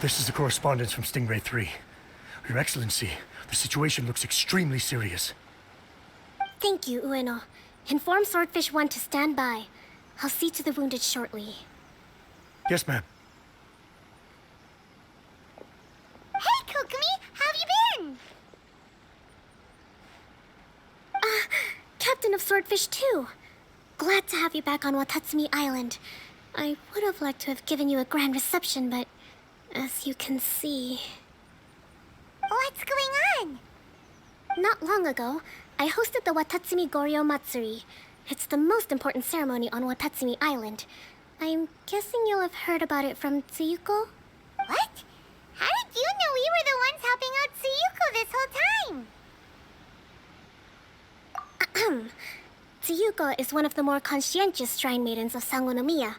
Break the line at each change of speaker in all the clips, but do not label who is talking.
This is the correspondence from Stingray 3. Your Excellency, the situation looks extremely serious.
Thank you, Ueno. Inform Swordfish 1 to stand by. I'll see to the wounded shortly.
Yes, ma'am.
Hey, Kokomi! How have you been?
Captain of Swordfish 2. Glad to have you back on Watatsumi Island. I would have liked to have given you a grand reception, but as you can see...
What's going on?
Not long ago, I hosted the Watatsumi Goryo Matsuri. It's the most important ceremony on Watatsumi Island. I'm guessing you'll have heard about it from Tsuyuko?
What? How did you know we were the ones helping out Tsuyuko this whole time?
Tsuyuko is one of the more conscientious shrine maidens of Sangonomiya.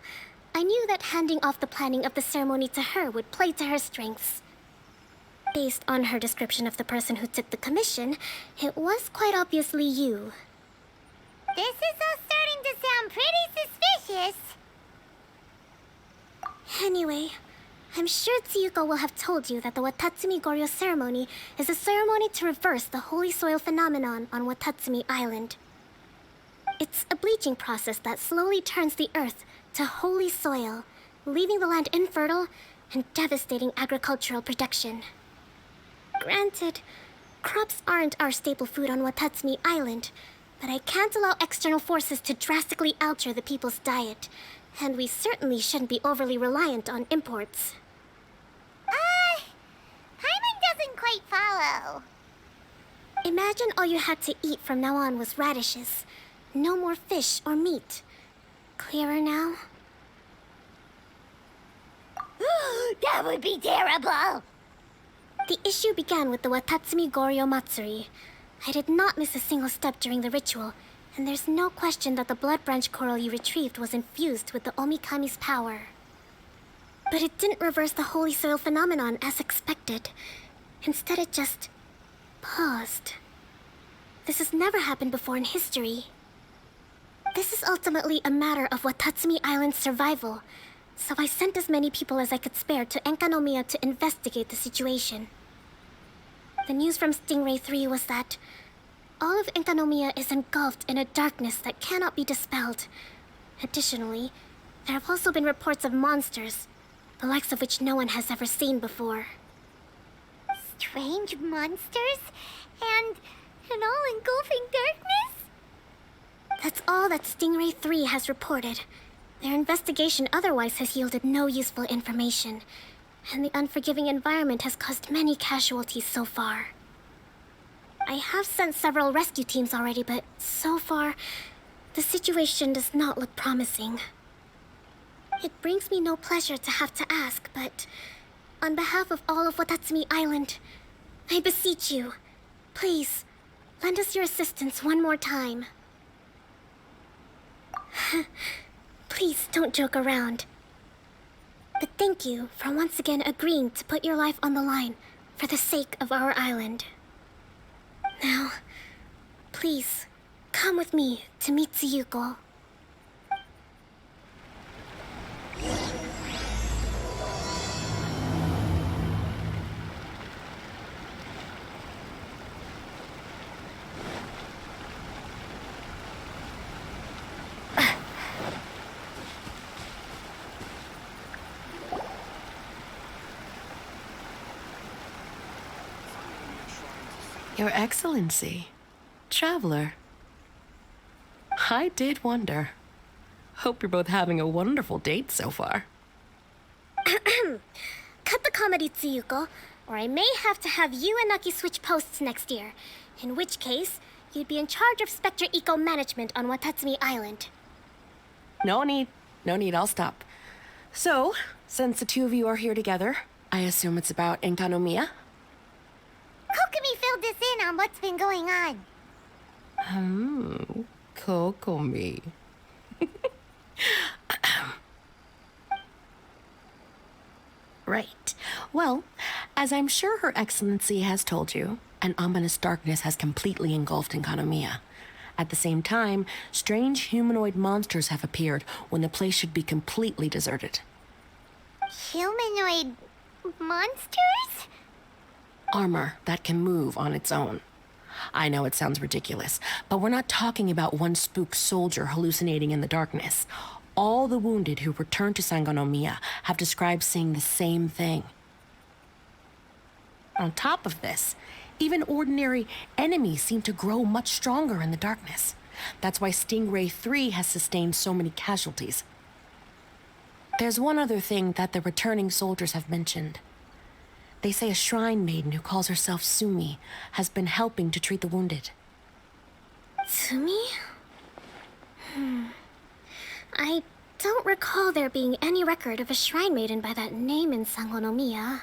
I knew that handing off the planning of the ceremony to her would play to her strengths. Based on her description of the person who took the commission, it was quite obviously you.
This is all starting to sound pretty suspicious.
Anyway, I'm sure Tsuyuko will have told you that the Watatsumi Goryo ceremony is a ceremony to reverse the holy soil phenomenon on Watatsumi Island. It's a bleaching process that slowly turns the earth to holy soil, leaving the land infertile and devastating agricultural production. Granted, crops aren't our staple food on Watatsumi Island, but I can't allow external forces to drastically alter the people's diet, and we certainly shouldn't be overly reliant on imports.
Paimon doesn't quite follow.
Imagine all you had to eat from now on was radishes. No more fish or meat. Clearer now?
That would be terrible!
The issue began with the Watatsumi Goryo Matsuri. I did not miss a single step during the ritual, and there's no question that the blood branch coral you retrieved was infused with the Omikami's power. But it didn't reverse the holy soil phenomenon as expected. Instead, it just... paused. This has never happened before in history. This is ultimately a matter of Watatsumi Island's survival, so I sent as many people as I could spare to Enkanomiya to investigate the situation. The news from Stingray 3 was that all of Enkanomiya is engulfed in a darkness that cannot be dispelled. Additionally, there have also been reports of monsters, the likes of which no one has ever seen before.
Strange monsters? And an all-engulfing darkness?
That's all that Stingray 3 has reported. Their investigation otherwise has yielded no useful information, and the unforgiving environment has caused many casualties so far. I have sent several rescue teams already, but so far, the situation does not look promising. It brings me no pleasure to have to ask, but on behalf of all of Watatsumi Island, I beseech you, please, lend us your assistance one more time. Please don't joke around. But thank you for once again agreeing to put your life on the line for the sake of our island. Now, please, come with me to meet Tsuyuko.
Your Excellency, Traveler. I did wonder. Hope you're both having a wonderful date so far.
Cut the comedy, Tsuyuko, or I may have to have you and Naki switch posts next year. In which case, you'd be in charge of Spectre Eco Management on Watatsumi Island.
No need, I'll stop. So, since the two of you are here together, I assume it's about Enkanomiya?
Kokomi filled us in on what's been going on.
Kokomi. Right. Well, as I'm sure Her Excellency has told you, an ominous darkness has completely engulfed Enkanomiya. At the same time, strange humanoid monsters have appeared when the place should be completely deserted.
Humanoid Monsters?
Armor that can move on its own. I know it sounds ridiculous, but we're not talking about one spook soldier hallucinating in the darkness. All the wounded who returned to Sangonomiya have described seeing the same thing. On top of this, even ordinary enemies seem to grow much stronger in the darkness. That's why Stingray 3 has sustained so many casualties. There's one other thing that the returning soldiers have mentioned. They say a shrine maiden who calls herself Sumi has been helping to treat the wounded.
Tsumi? I don't recall there being any record of a shrine maiden by that name in Sangonomiya.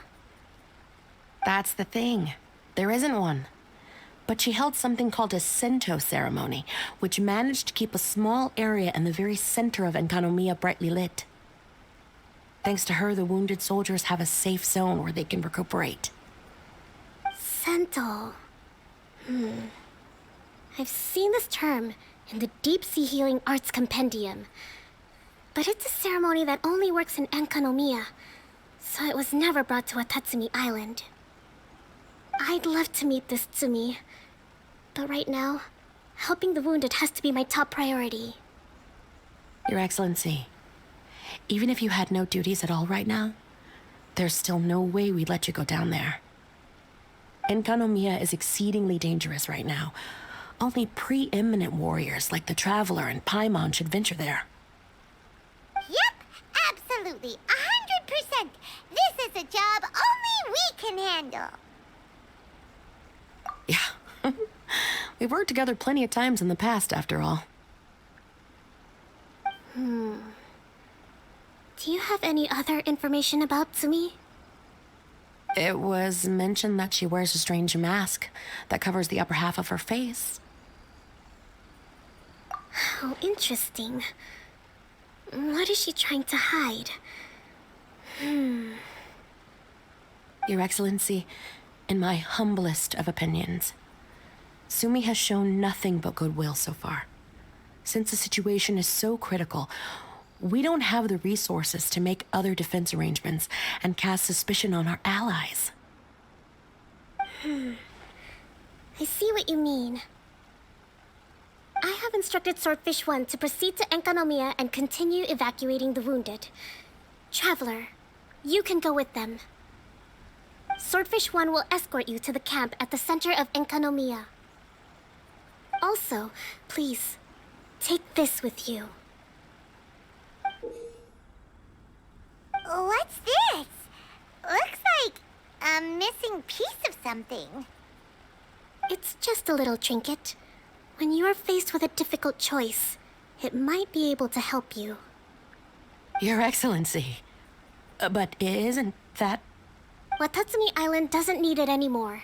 That's the thing. There isn't one. But she held something called a Sento ceremony, which managed to keep a small area in the very center of Enkanomiya brightly lit. Thanks to her, the wounded soldiers have a safe zone where they can recuperate.
Sento. I've seen this term in the Deep Sea Healing Arts Compendium. But it's a ceremony that only works in Enkanomiya, so it was never brought to Watatsumi Island. I'd love to meet this Tsumi, but right now, helping the wounded has to be my top priority.
Your Excellency, even if you had no duties at all right now, there's still no way we'd let you go down there. Enkanomiya is exceedingly dangerous right now. Only preeminent warriors like the Traveler and Paimon should venture there.
Yep, absolutely. 100%. This is a job only we can handle.
Yeah. We've worked together plenty of times in the past, after all.
Do you have any other information about Tsumi?
It was mentioned that she wears a strange mask that covers the upper half of her face.
How interesting. What is she trying to hide?
Your Excellency, in my humblest of opinions, Sumi has shown nothing but goodwill so far. Since the situation is so critical, we don't have the resources to make other defense arrangements and cast suspicion on our allies.
I see what you mean. I have instructed Swordfish 1 to proceed to Enkanomiya and continue evacuating the wounded. Traveler, you can go with them. Swordfish 1 will escort you to the camp at the center of Enkanomiya. Also, please, take this with you.
What's this? Looks like a missing piece of something.
It's just a little trinket. When you are faced with a difficult choice, it might be able to help you.
Your Excellency. But isn't that...
Watatsumi Island doesn't need it anymore.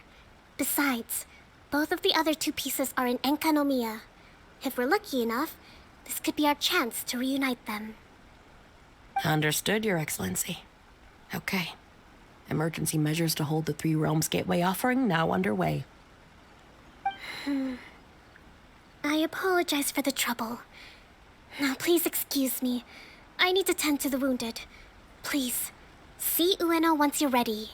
Besides, both of the other two pieces are in Enkanomiya. If we're lucky enough, this could be our chance to reunite them.
Understood, Your Excellency. Okay. Emergency measures to hold the Three Realms Gateway offering now underway.
I apologize for the trouble. Now, please excuse me. I need to tend to the wounded. Please, see Ueno once you're ready.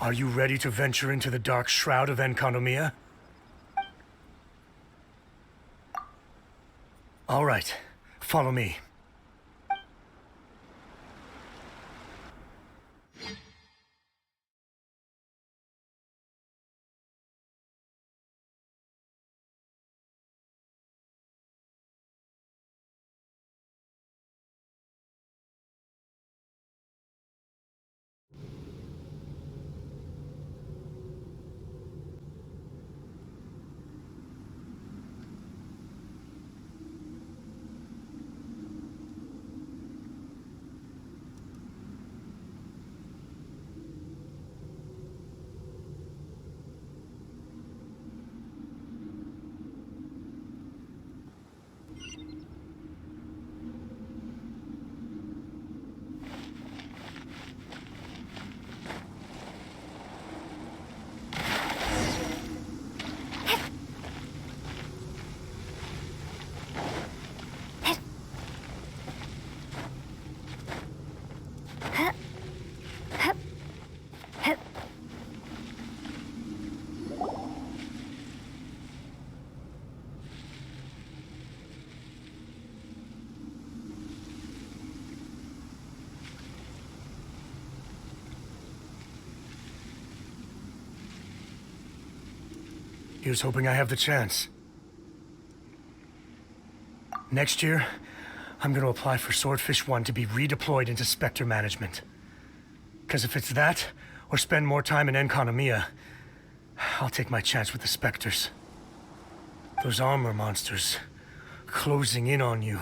Are you ready to venture into the dark shroud of Enkanomiya? All right, follow me. Here's hoping I have the chance. Next year, I'm gonna apply for Swordfish 1 to be redeployed into Spectre management. Because if it's that, or spend more time in Enconomia, I'll take my chance with the Spectres. Those armor monsters, closing in on you.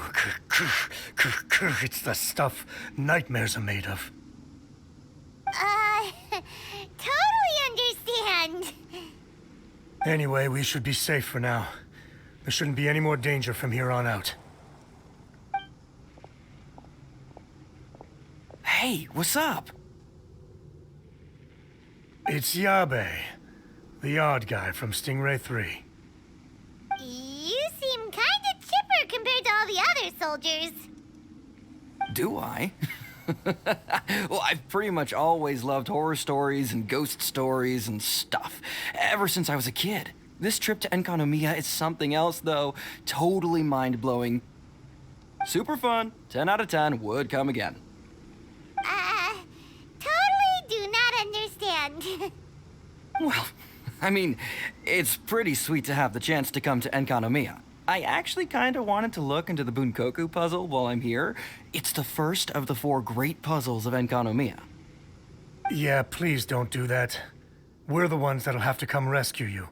It's the stuff nightmares are made of.
Totally understand.
Anyway, we should be safe for now. There shouldn't be any more danger from here on out.
Hey, what's up?
It's Yabe, the odd guy from Stingray 3.
You seem kinda chipper compared to all the other soldiers.
Do I? Well, I've pretty much always loved horror stories and ghost stories and stuff, ever since I was a kid. This trip to Enconomia is something else, though. Totally mind-blowing. Super fun. 10 out of 10 would come again.
Totally do not understand.
Well, I mean, it's pretty sweet to have the chance to come to Enconomia. I actually kind of wanted to look into the Bunkoku puzzle while I'm here. It's the first of the 4 great puzzles of Enconomia.
Yeah, please don't do that. We're the ones that'll have to come rescue you.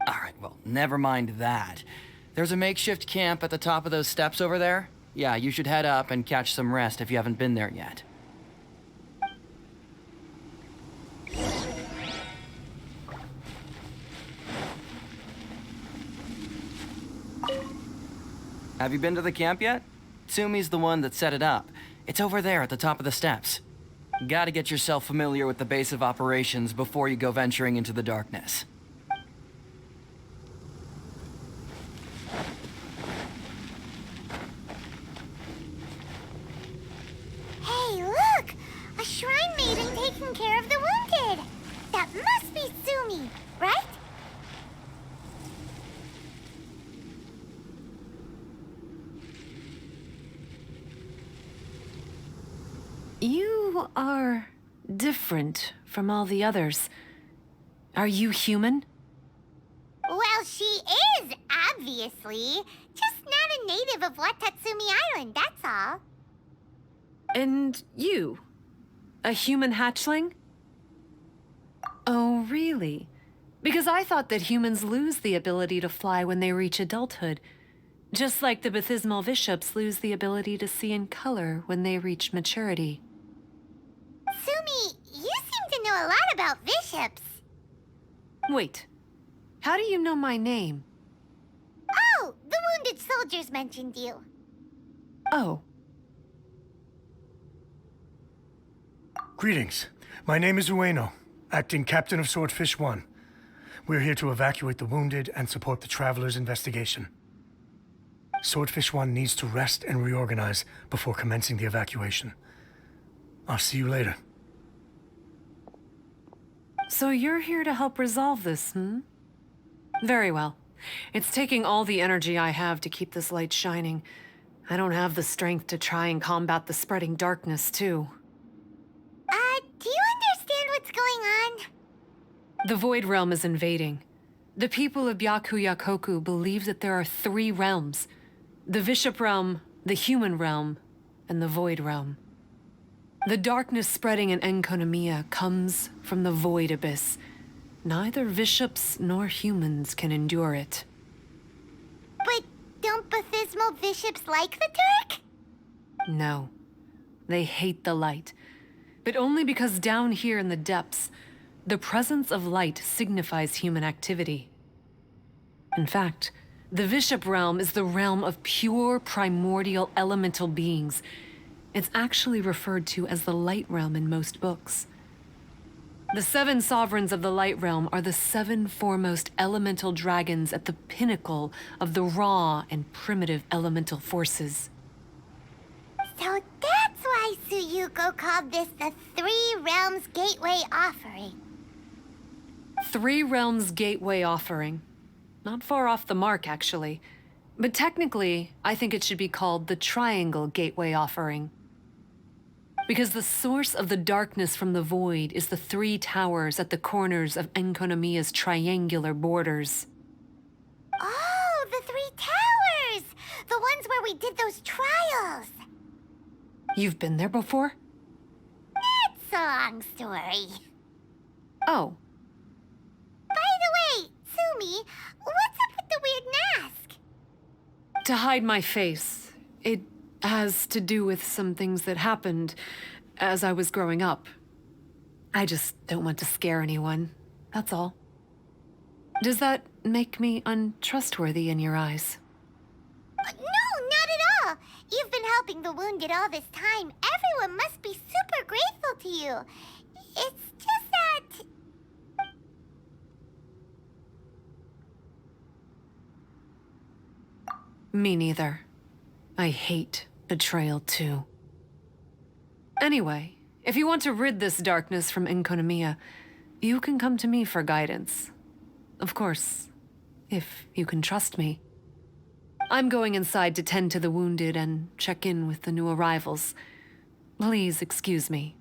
All right, well, never mind that. There's a makeshift camp at the top of those steps over there. Yeah, you should head up and catch some rest if you haven't been there yet. Have you been to the camp yet? Tsumi's the one that set it up. It's over there at the top of the steps. Gotta get yourself familiar with the base of operations before you go venturing into the darkness.
Hey, look! A shrine maiden taking care of the wounded! That must be Sumi, right?
You are different from all the others. Are you human?
Well, she is, obviously. Just not a native of Watatsumi Island, that's all.
And you? A human hatchling? Oh, really? Because I thought that humans lose the ability to fly when they reach adulthood. Just like the Bathysmal Bishops lose the ability to see in color when they reach maturity.
Sumi, you seem to know a lot about bishops.
Wait, how do you know my name?
Oh, the wounded soldiers mentioned you.
Oh,
Greetings. My name is Ueno, acting captain of Swordfish 1. We're here to evacuate the wounded and support the traveler's investigation. Swordfish 1 needs to rest and reorganize before commencing the evacuation. I'll see you later.
so you're here to help resolve this, hmm? Very well. It's taking all the energy I have to keep this light shining. I don't have the strength to try and combat the spreading darkness, too.
Do you understand what's going on?
The Void Realm is invading. The people of Byakuya-koku believe that there are 3 realms. The Bishop Realm, the Human Realm, and the Void Realm. The darkness spreading in Enconomia comes from the Void Abyss. Neither bishops nor humans can endure it.
But don't Bathysmal bishops like the dark?
No. They hate the light. But only because down here in the depths, the presence of light signifies human activity. In fact, the Bishop Realm is the realm of pure primordial elemental beings. It's actually referred to as the Light Realm in most books. The 7 sovereigns of the Light Realm are the 7 foremost elemental dragons at the pinnacle of the raw and primitive elemental forces.
So that's why Suyuko called this the 3 Realms Gateway Offering.
3 Realms Gateway Offering. Not far off the mark, actually. But technically, I think it should be called the Triangle Gateway Offering. Because the source of the darkness from the void is the three towers at the corners of Enkonomiya's triangular borders.
Oh, the three towers! The ones where we did those trials!
You've been there before?
It's a long story.
Oh,
By the way, Sumi, what's up with the weird mask?
to hide my face. It has to do with some things that happened as I was growing up. I just don't want to scare anyone, that's all. Does that make me untrustworthy in your eyes?
No, not at all. You've been helping the wounded all this time. Everyone must be super grateful to you. It's just that...
Me neither. I hate betrayal too. Anyway, if you want to rid this darkness from Enkonomiya, you can come to me for guidance. Of course, if you can trust me. I'm going inside to tend to the wounded and check in with the new arrivals. Please excuse me.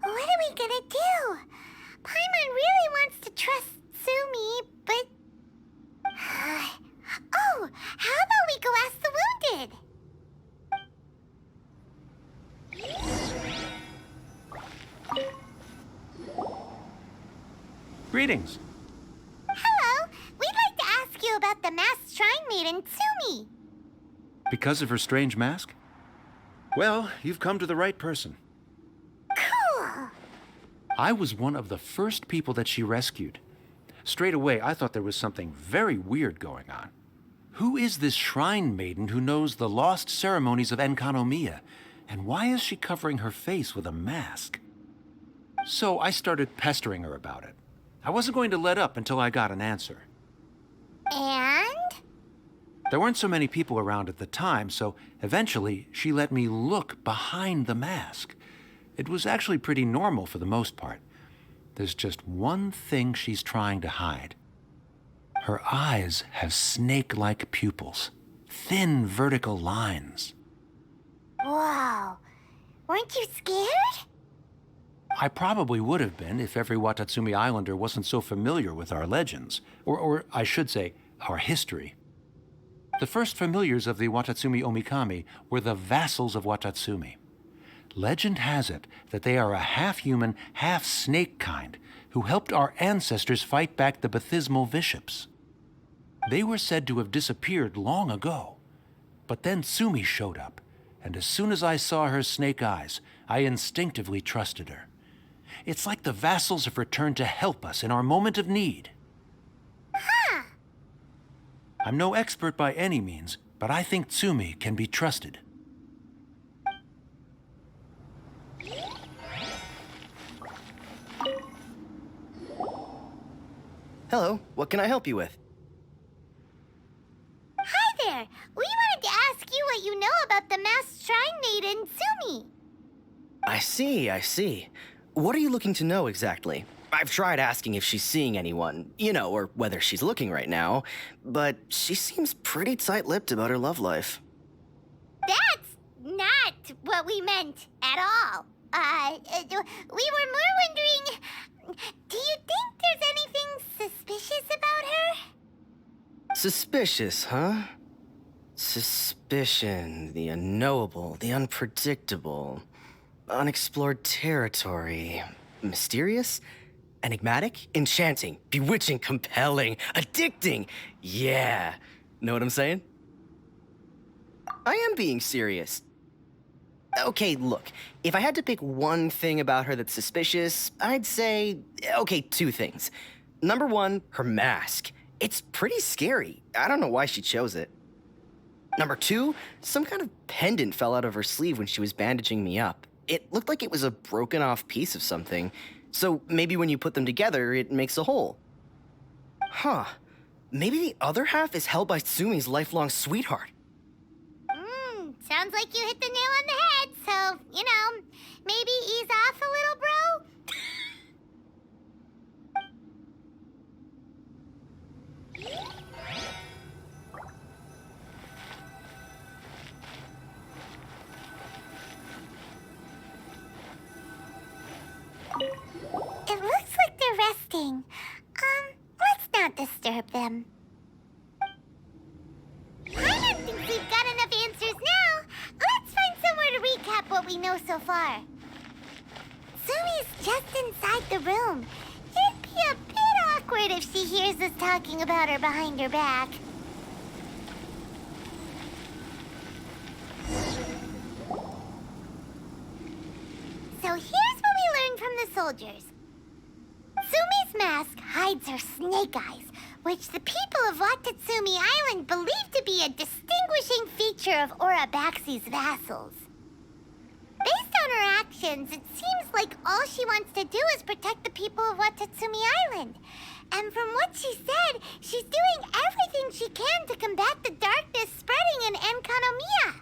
What are we gonna do? Paimon really wants to trust Sumi, but... Oh, how about we go ask the wounded?
Greetings.
Hello, we'd like to ask you about the masked shrine maiden, Sumi.
Because of her strange mask? Well, you've come to the right person.
Cool.
I was one of the first people that she rescued. Straight away, I thought there was something very weird going on. Who is this shrine maiden who knows the lost ceremonies of Enkanomiya? And why is she covering her face with a mask? So I started pestering her about it. I wasn't going to let up until I got an answer.
And?
There weren't so many people around at the time, so eventually she let me look behind the mask. It was actually pretty normal for the most part. There's just one thing she's trying to hide. Her eyes have snake-like pupils, thin vertical lines.
Whoa. Weren't you scared?
I probably would have been if every Watatsumi Islander wasn't so familiar with our legends, or I should say, our history. The first familiars of the Watatsumi Omikami were the vassals of Watatsumi. Legend has it that they are a half-human, half-snake kind who helped our ancestors fight back the Bathismal Viships. They were said to have disappeared long ago. But then Sumi showed up, and as soon as I saw her snake eyes, I instinctively trusted her. It's like the vassals have returned to help us in our moment of need.
Huh.
I'm no expert by any means, but I think Tsumi can be trusted.
Hello, what can I help you with?
Hi there. We wanted to ask you what you know about the masked shrine maiden, Sumi.
I see. What are you looking to know exactly? I've tried asking if she's seeing anyone, or whether she's looking right now, but she seems pretty tight-lipped about her love life.
That's not what we meant at all. We were more wondering, do you think there's anything suspicious about her?
Suspicious, huh? Suspicion, the unknowable, the unpredictable, unexplored territory, mysterious, enigmatic, enchanting, bewitching, compelling, addicting. Yeah. Know what I'm saying? I am being serious. Okay, look, if I had to pick one thing about her that's suspicious, I'd say, two things. Number one, her mask. It's pretty scary. I don't know why she chose it. Number two, some kind of pendant fell out of her sleeve when she was bandaging me up. It looked like it was a broken off piece of something. So maybe when you put them together, it makes a whole. Huh. Maybe the other half is held by Sumi's lifelong sweetheart.
Sounds like you hit the nail on the head, so, maybe ease off a little, bro? It looks like they're resting. Let's not disturb them. Paimon thinks we've got enough answers now. Let's find somewhere to recap what we know so far. Sumi's just inside the room. It'd be a bit awkward if she hears us talking about her behind her back. So here's what we learned from the soldiers. Sumi's mask hides her snake eyes, which the people of Watatsumi Island believe to be a distinguishing feature of Orabaxi's vassals. Based on her actions, it seems like all she wants to do is protect the people of Watatsumi Island. And from what she said, she's doing everything she can to combat the darkness spreading in Enkanomiya.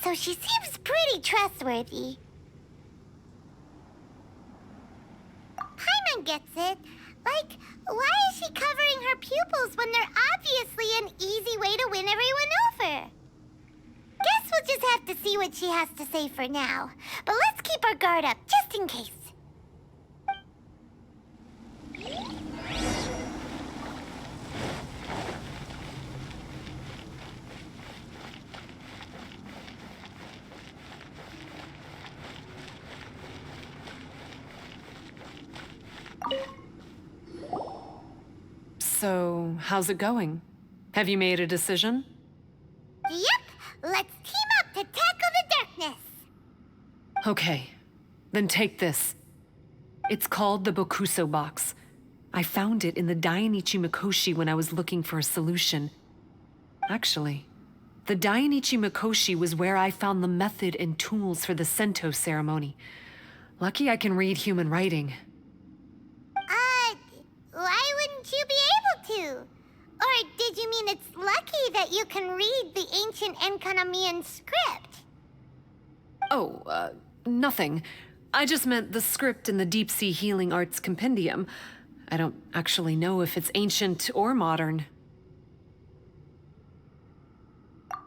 So she seems pretty trustworthy. Paimon gets it. Like, why is she covering her pupils when they're obviously an easy way to win everyone over? Guess we'll just have to see what she has to say for now. But let's keep our guard up, just in case.
So, how's it going? Have you made a decision?
Yep, let's team up to tackle the darkness.
Okay, then take this. It's called the Bokuso box. I found it in the Dainichi Mikoshi when I was looking for a solution. Actually, the Dainichi Mikoshi was where I found the method and tools for the Sento ceremony. Lucky I can read human writing.
Why wouldn't you be able to? Or did you mean it's lucky that you can read the ancient Enkanamian script?
Oh, nothing. I just meant the script in the Deep Sea Healing Arts Compendium. I don't actually know if it's ancient or modern.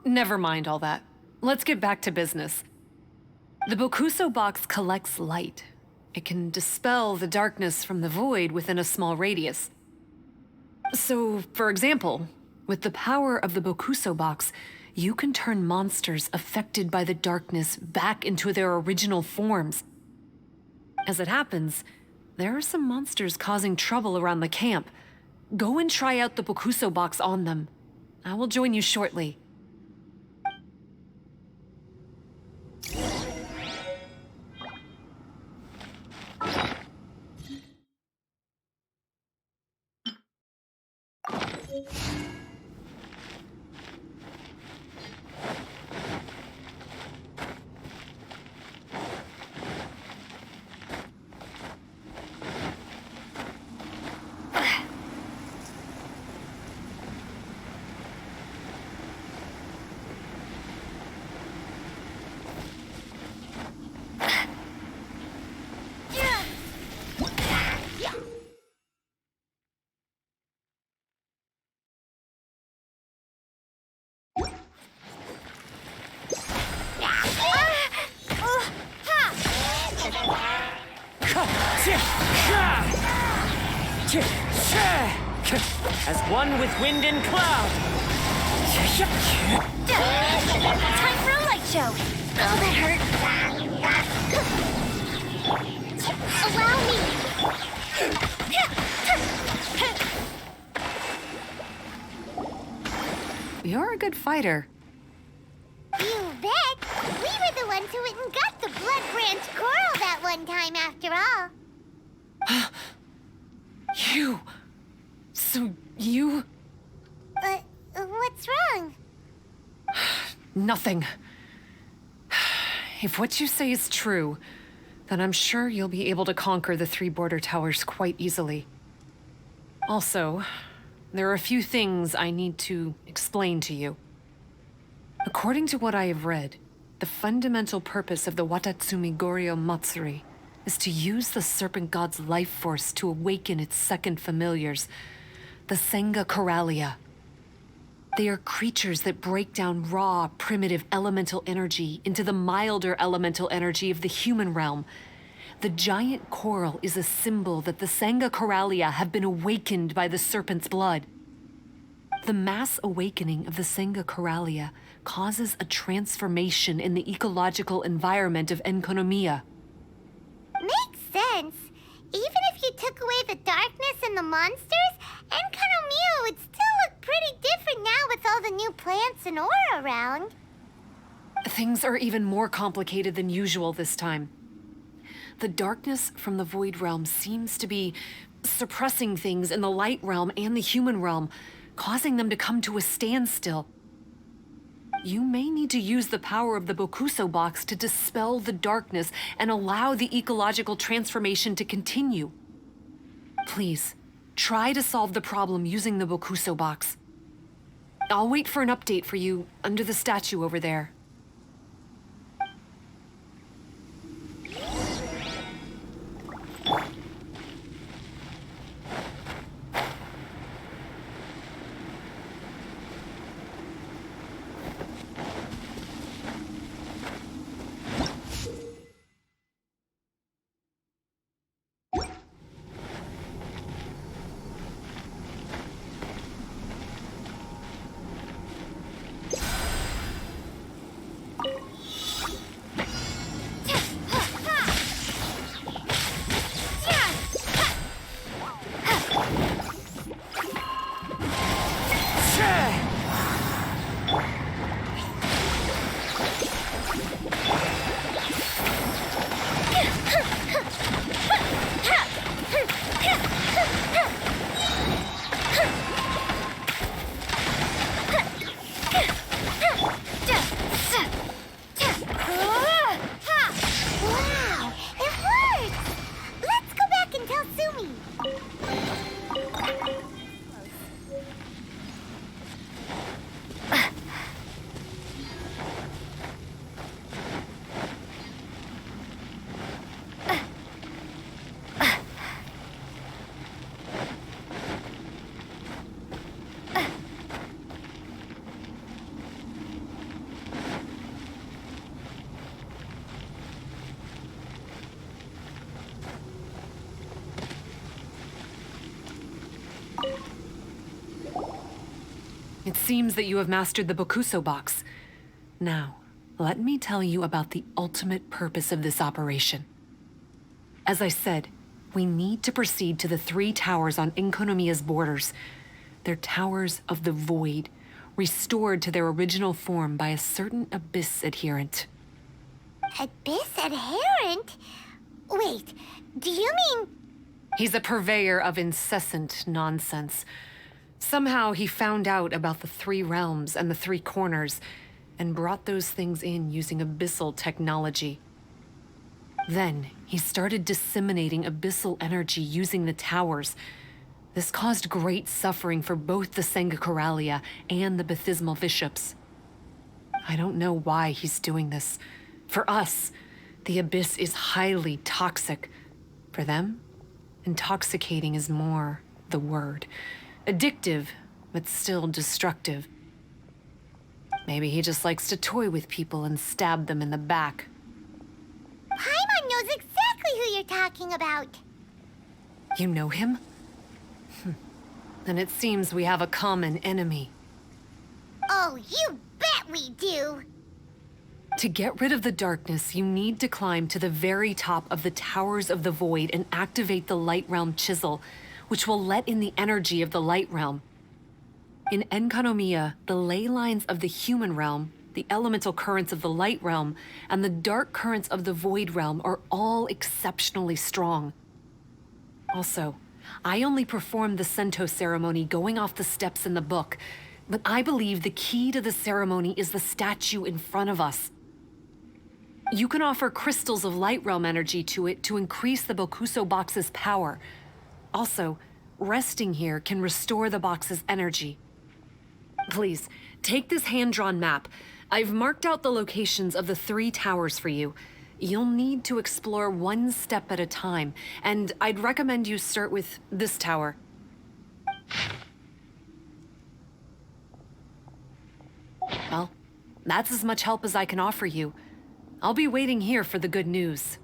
Never mind all that. Let's get back to business. The Bokuso box collects light. It can dispel the darkness from the void within a small radius. So, for example, with the power of the Bokuso box, you can turn monsters affected by the darkness back into their original forms. As it happens, there are some monsters causing trouble around the camp. Go and try out the Bokuso box on them. I will join you shortly.
As one with wind and cloud.
Time for a light show. Oh, that hurt. Allow me.
You're a good fighter.
You bet. We were the ones who went and got the Blood Branch Coral that one time, after all.
You... So you...
What's wrong?
Nothing. If what you say is true, then I'm sure you'll be able to conquer the 3 border towers quite easily. Also, there are a few things I need to explain to you. According to what I have read, the fundamental purpose of the Watatsumi Goryo Matsuri is to use the Serpent God's life force to awaken its second familiars, the Senga Coralia. They are creatures that break down raw, primitive elemental energy into the milder elemental energy of the human realm, The giant coral is a symbol that the Sangha Coralia have been awakened by the serpent's blood. The mass awakening of the Sangha Coralia causes a transformation in the ecological environment of Enkonomiya.
Makes sense. Even if you took away the darkness and the monsters, Enkanomiya would still look pretty different now with all the new plants and aura around.
Things are even more complicated than usual this time. The darkness from the Void Realm seems to be suppressing things in the Light Realm and the Human Realm, causing them to come to a standstill. You may need to use the power of the Bokuso box to dispel the darkness and allow the ecological transformation to continue. Please, try to solve the problem using the Bokuso box. I'll wait for an update for you under the statue over there.
Wow, it works! Let's go back and tell Sumi.
It seems that you have mastered the Bokuso box. Now, let me tell you about the ultimate purpose of this operation. As I said, we need to proceed to the 3 towers on Enkonomiya's borders. They're towers of the void, restored to their original form by a certain Abyss adherent.
Abyss adherent? Wait, do you mean...
He's a purveyor of incessant nonsense. Somehow he found out about the 3 realms and the 3 corners, and brought those things in using abyssal technology. Then he started disseminating abyssal energy using the towers. This caused great suffering for both the Sangha Coralia and the Bathismal Bishops. I don't know why he's doing this. For us, the Abyss is highly toxic. For them, intoxicating is more the word. Addictive, but still destructive. Maybe he just likes to toy with people and stab them in the back.
Paimon knows exactly who you're talking about.
You know him? Then it seems we have a common enemy.
Oh, you bet we do.
To get rid of the darkness, you need to climb to the very top of the Towers of the Void and activate the Light Realm Chisel, which will let in the energy of the Light Realm. In Enkanomiya, the ley lines of the human realm, the elemental currents of the Light Realm, and the dark currents of the Void Realm are all exceptionally strong. Also, I only performed the Sento ceremony going off the steps in the book, but I believe the key to the ceremony is the statue in front of us. You can offer crystals of Light Realm energy to it to increase the Bokuso box's power. Also, resting here can restore the box's energy. Please, take this hand-drawn map. I've marked out the locations of the 3 towers for you. You'll need to explore one step at a time, and I'd recommend you start with this tower. Well, that's as much help as I can offer you. I'll be waiting here for the good news.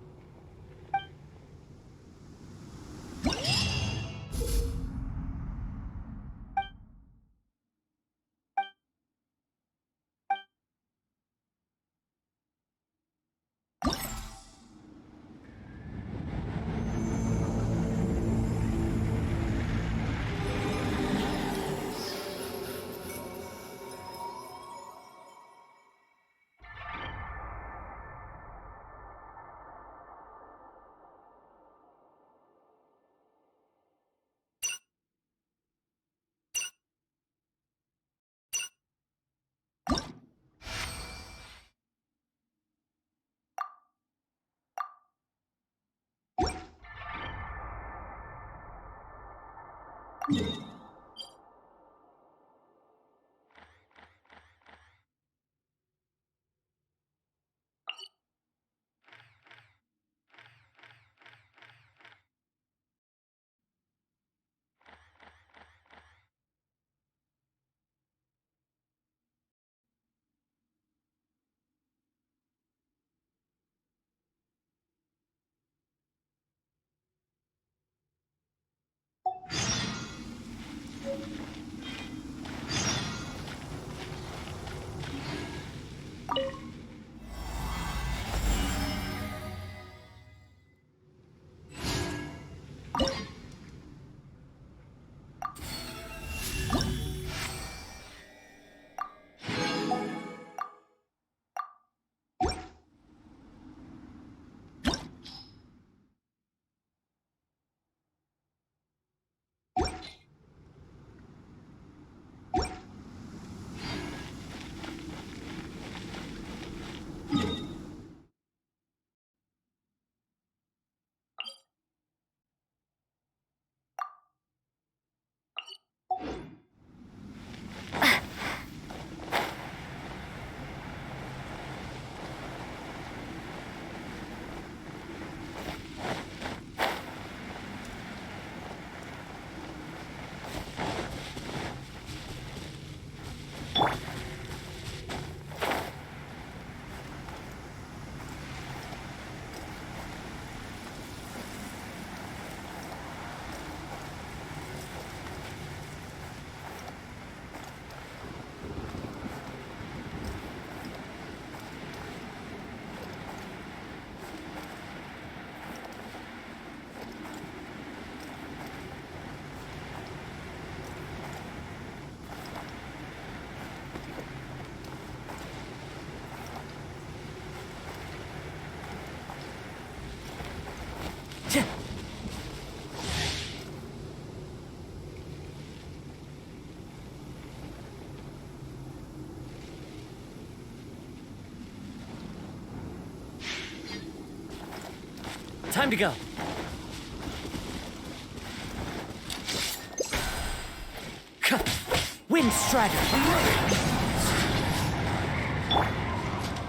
Time to go. Wind Strider.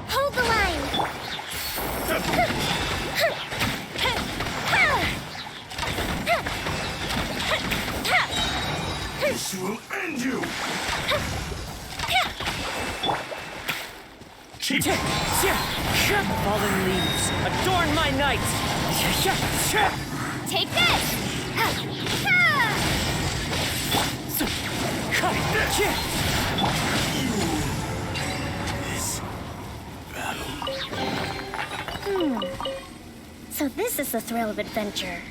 Hold the line!
This will end you! Keep
Fallen leaves, adorn my night.
Take this!
So this is the thrill of adventure.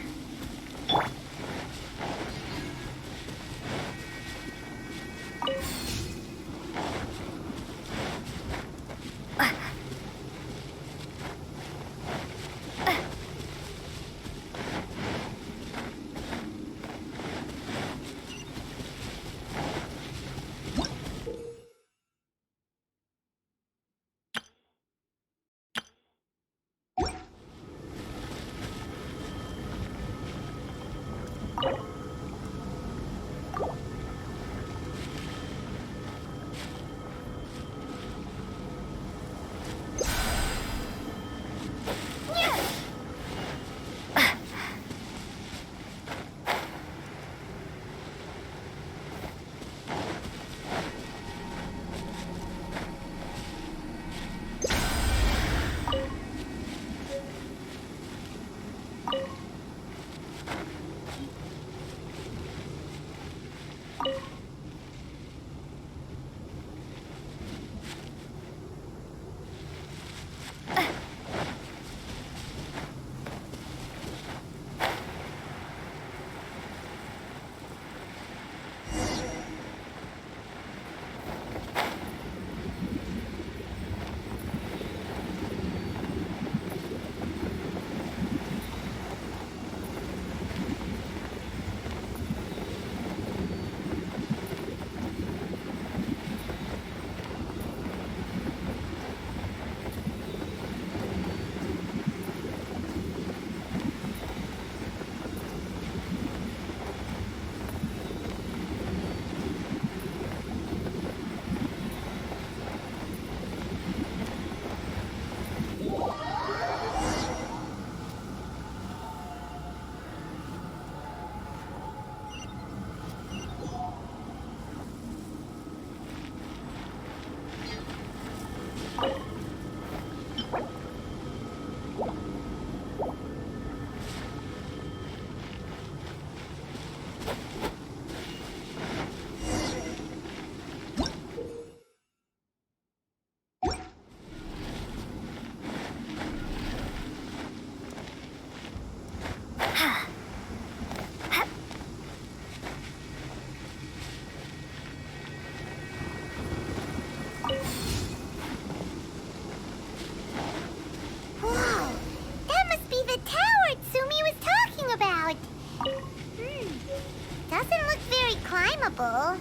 knowable.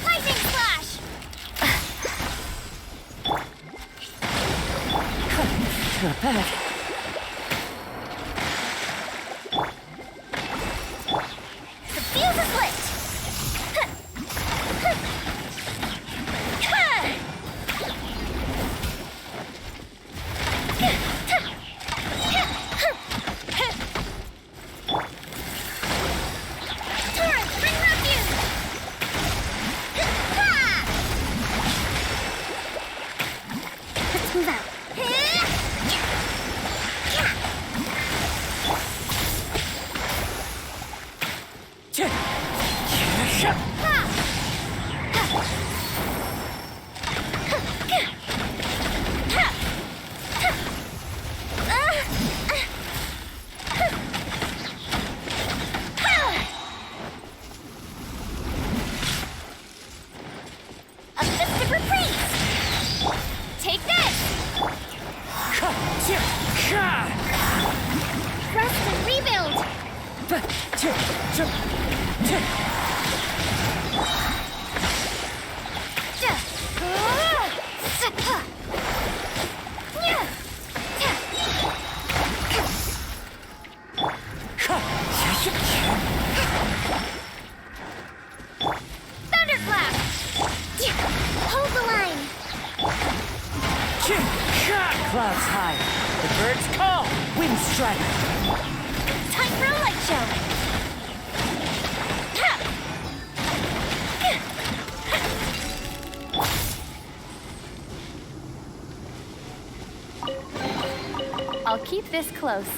Lightning Slash!
Not bad.
The fuse is lit! Torrent, bring refuse!
Let's move out.
A festive reprise! Take this! Rest and rebuild! Thunderclap!
Hold the line.
Clouds high. The birds call. Wind strike.
Time for a light show!
I'll keep this close.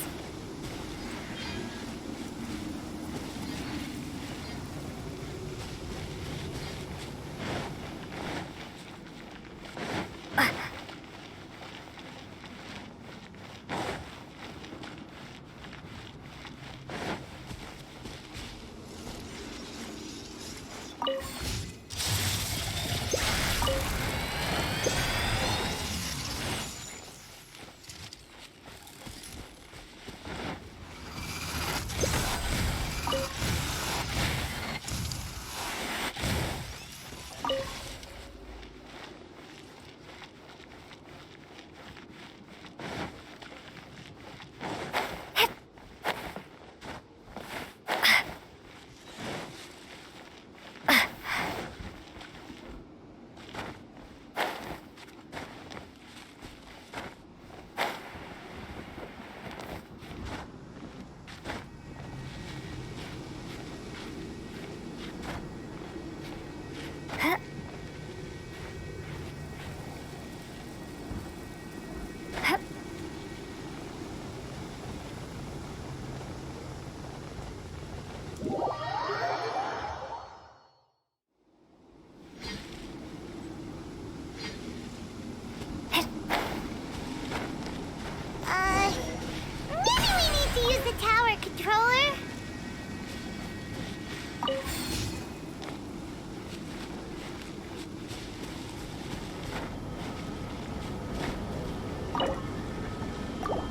Maybe we need to use the tower controller?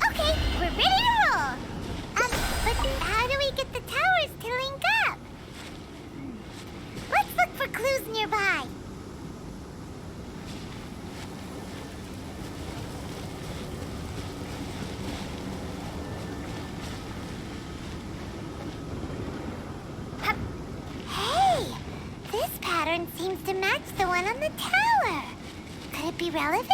Okay, we're ready to roll! But how do we get the towers to link up? Let's look for clues nearby. Hey! This pattern seems to match the one on the tower. Could it be relevant?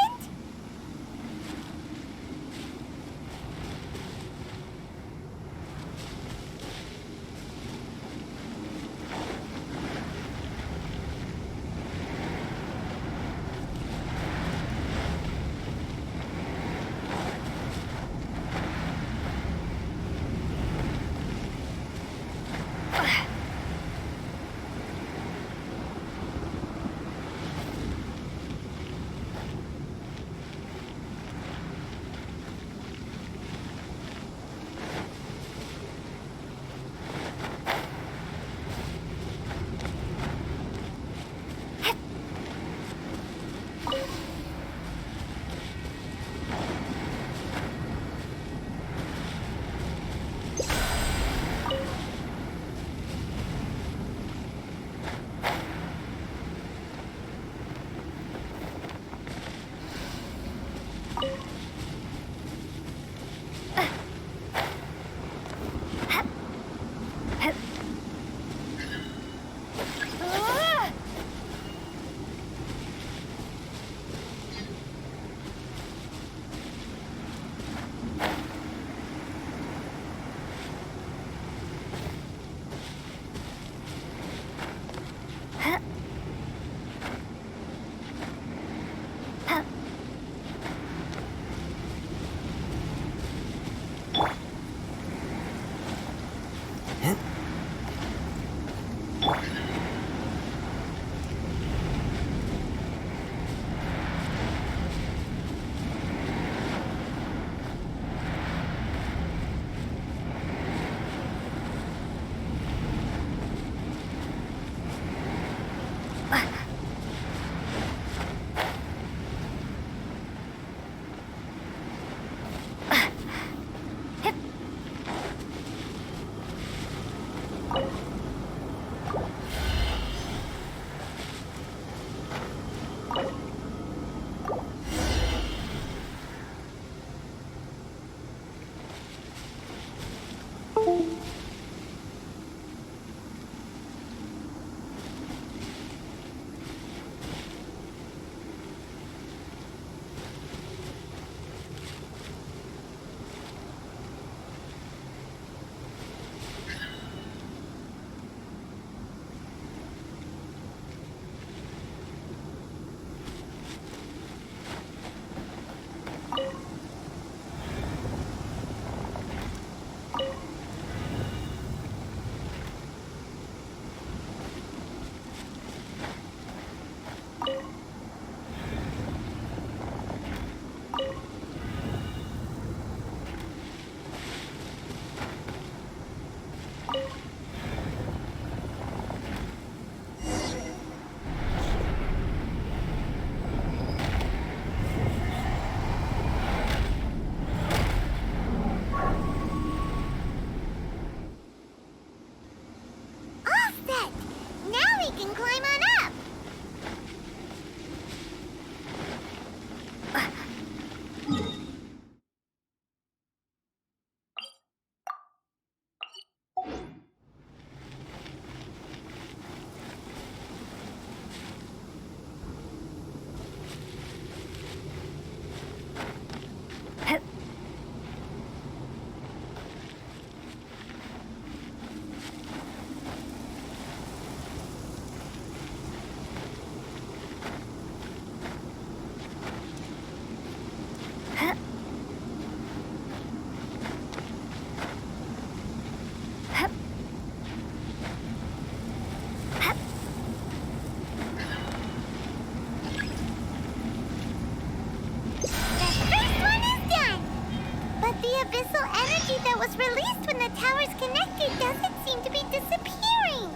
was released when the towers connected doesn't seem to be disappearing.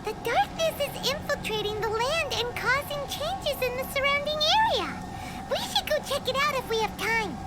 The darkness is infiltrating the land and causing changes in the surrounding area. We should go check it out if we have time.